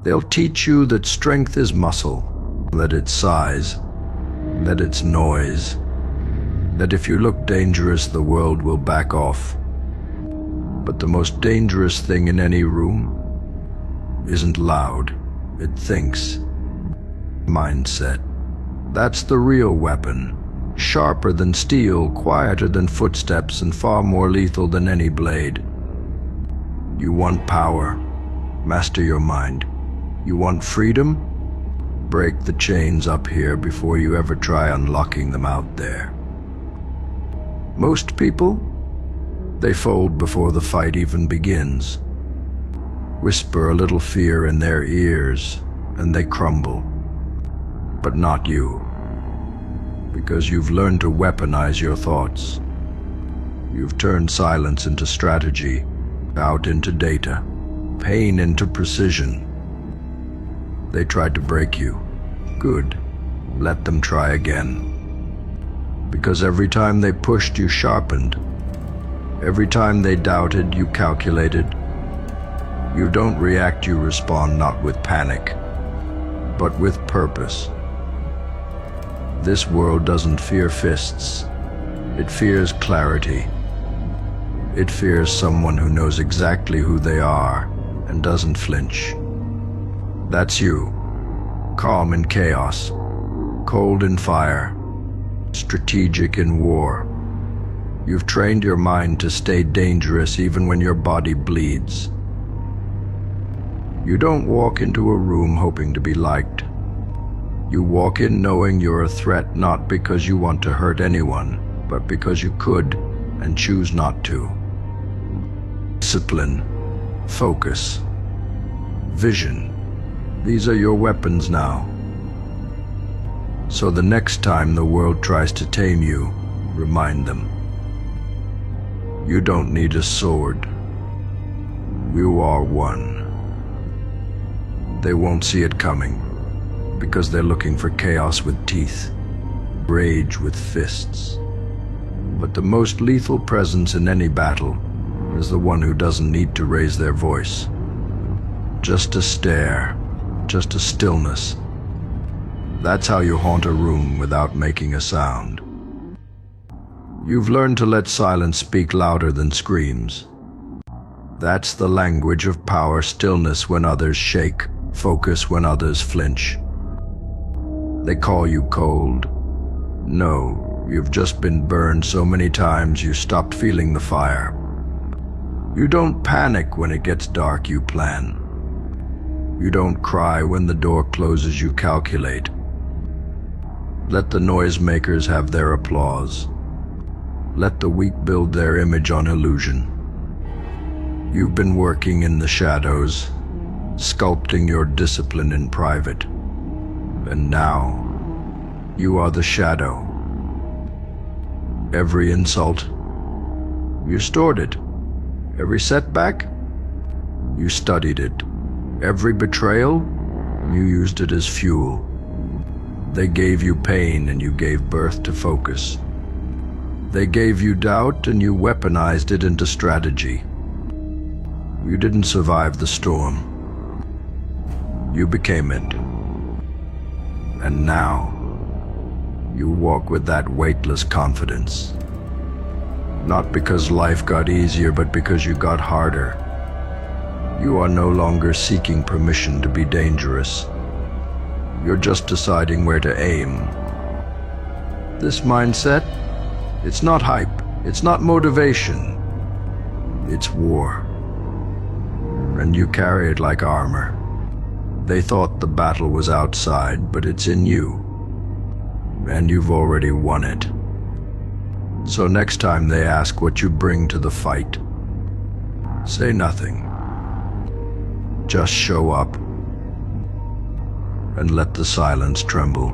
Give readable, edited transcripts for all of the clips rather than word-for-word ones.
They'll teach you that strength is muscle, that it's size, that it's noise, that if you look dangerous, the world will back off. But the most dangerous thing in any room isn't loud, it thinks. Mindset. That's the real weapon. Sharper than steel, quieter than footsteps, and far more lethal than any blade. You want power? Master your mind. You want freedom? Break the chains up here before you ever try unlocking them out there. Most people, they fold before the fight even begins. Whisper a little fear in their ears, and they crumble. But not you. Because you've learned to weaponize your thoughts. You've turned silence into strategy, doubt into data, pain into precision. They tried to break you. Good. Let them try again. Because every time they pushed, you sharpened. Every time they doubted, you calculated. You don't react, you respond, not with panic, but with purpose. This world doesn't fear fists. It fears clarity. It fears someone who knows exactly who they are and doesn't flinch. That's you. Calm in chaos, cold in fire, strategic in war. You've trained your mind to stay dangerous even when your body bleeds. You don't walk into a room hoping to be liked. You walk in knowing you're a threat, not because you want to hurt anyone, but because you could and choose not to. Discipline, focus, vision. These are your weapons now. So the next time the world tries to tame you, remind them. You don't need a sword. You are one. They won't see it coming, because they're looking for chaos with teeth, rage with fists. But the most lethal presence in any battle is the one who doesn't need to raise their voice. Just a stare, just a stillness. That's how you haunt a room without making a sound. You've learned to let silence speak louder than screams. That's the language of power: stillness when others shake, focus when others flinch. They call you cold. No, you've just been burned so many times you stopped feeling the fire. You don't panic when it gets dark, you plan. You don't cry when the door closes, you calculate. Let the noisemakers have their applause. Let the weak build their image on illusion. You've been working in the shadows, sculpting your discipline in private. And now, you are the shadow. Every insult, you stored it. Every setback, you studied it. Every betrayal, you used it as fuel. They gave you pain and you gave birth to focus. They gave you doubt and you weaponized it into strategy. You didn't survive the storm. You became it. And now, you walk with that weightless confidence. Not because life got easier, but because you got harder. You are no longer seeking permission to be dangerous. You're just deciding where to aim. This mindset, it's not hype, it's not motivation, it's war. And you carry it like armor. They thought the battle was outside, but it's in you. And you've already won it. So next time they ask what you bring to the fight, say nothing. Just show up and let the silence tremble.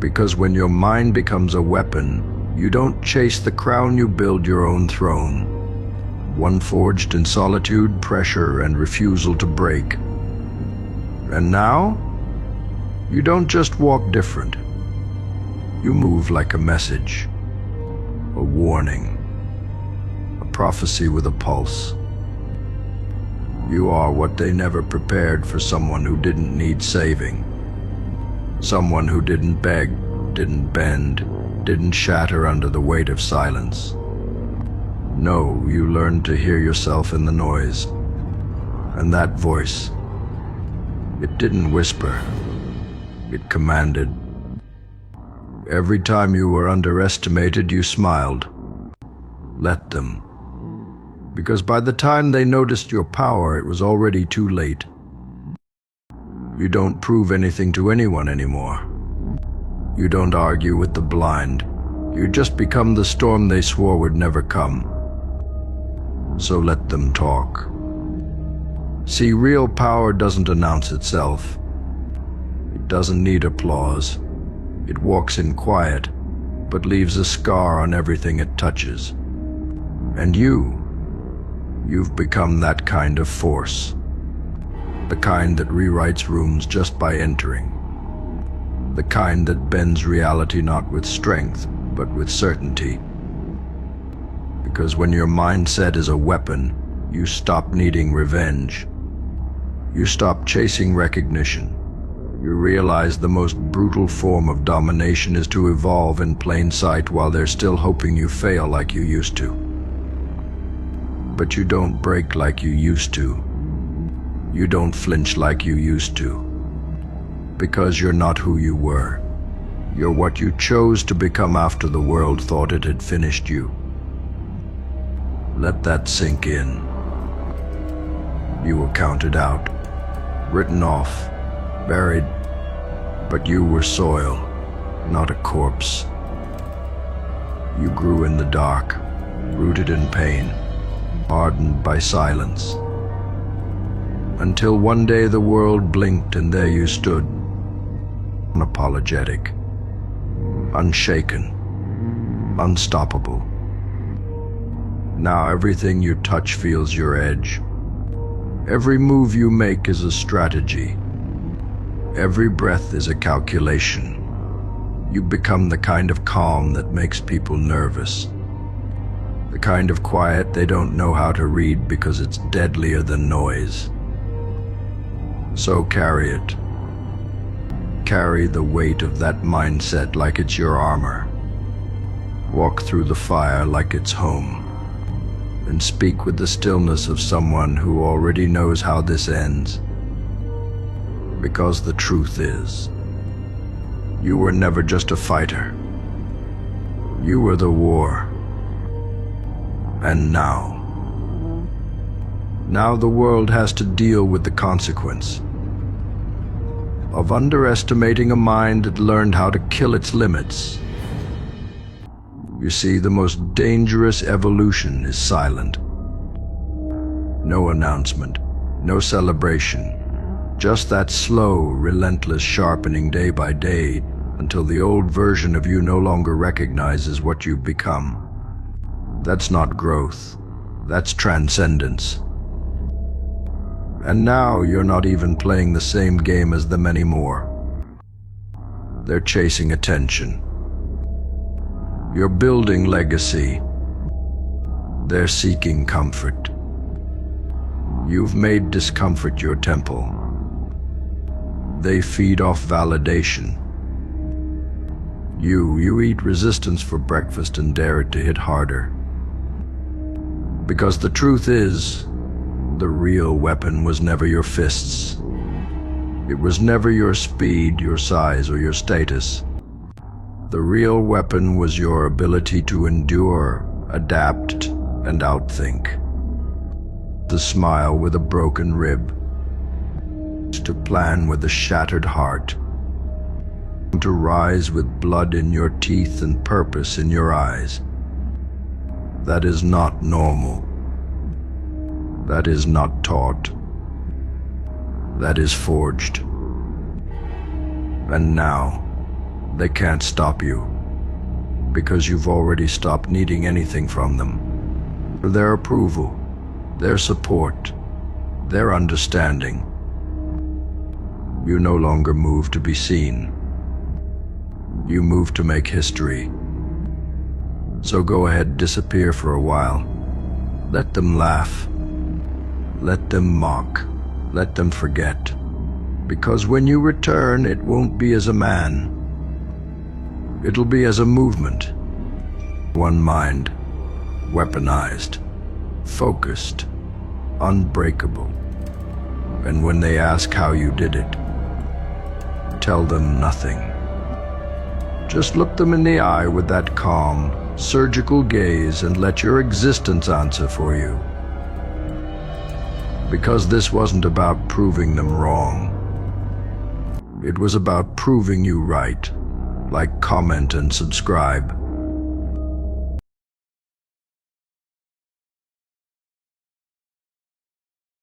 Because when your mind becomes a weapon, you don't chase the crown, you build your own throne. One forged in solitude, pressure, and refusal to break. And now, you don't just walk different. You move like a message, a warning, a prophecy with a pulse. You are what they never prepared for someone who didn't need saving. Someone who didn't beg, didn't bend, didn't shatter under the weight of silence. No, you learned to hear yourself in the noise. And that voice, it didn't whisper, it commanded. Every time you were underestimated, you smiled. Let them. Because by the time they noticed your power, it was already too late. You don't prove anything to anyone anymore. You don't argue with the blind. You just become the storm they swore would never come. So let them talk. See, real power doesn't announce itself. It doesn't need applause. It walks in quiet, but leaves a scar on everything it touches. And you've become that kind of force. The kind that rewrites rooms just by entering. The kind that bends reality not with strength, but with certainty. Because when your mindset is a weapon, you stop needing revenge. You stop chasing recognition. You realize the most brutal form of domination is to evolve in plain sight while they're still hoping you fail like you used to. But you don't break like you used to. You don't flinch like you used to. Because you're not who you were. You're what you chose to become after the world thought it had finished you. Let that sink in. You were counted out, written off, buried, but you were soil, not a corpse. You grew in the dark, rooted in pain, hardened by silence. Until one day the world blinked and there you stood, unapologetic, unshaken, unstoppable. Now everything you touch feels your edge. Every move you make is a strategy. Every breath is a calculation. You become the kind of calm that makes people nervous. The kind of quiet they don't know how to read because it's deadlier than noise. So carry it. Carry the weight of that mindset like it's your armor. Walk through the fire like it's home. And speak with the stillness of someone who already knows how this ends. Because the truth is, you were never just a fighter. You were the war. And now the world has to deal with the consequence of underestimating a mind that learned how to kill its limits. You see, the most dangerous evolution is silent. No announcement, no celebration, just that slow, relentless sharpening day by day until the old version of you no longer recognizes what you've become. That's not growth, that's transcendence. And now you're not even playing the same game as them anymore. They're chasing attention. You're building legacy. They're seeking comfort. You've made discomfort your temple. They feed off validation. You eat resistance for breakfast and dare it to hit harder. Because the truth is, the real weapon was never your fists. It was never your speed, your size, or your status. The real weapon was your ability to endure, adapt, and outthink. To smile with a broken rib. To plan with a shattered heart. To rise with blood in your teeth and purpose in your eyes. That is not normal. That is not taught. That is forged. And now, they can't stop you, because you've already stopped needing anything from them. For their approval, their support, their understanding. You no longer move to be seen. You move to make history. So go ahead, disappear for a while. Let them laugh. Let them mock. Let them forget. Because when you return, it won't be as a man. It'll be as a movement. One mind, weaponized, focused, unbreakable. And when they ask how you did it, tell them nothing. Just look them in the eye with that calm, surgical gaze and let your existence answer for you. Because this wasn't about proving them wrong. It was about proving you right. Like, comment, and subscribe.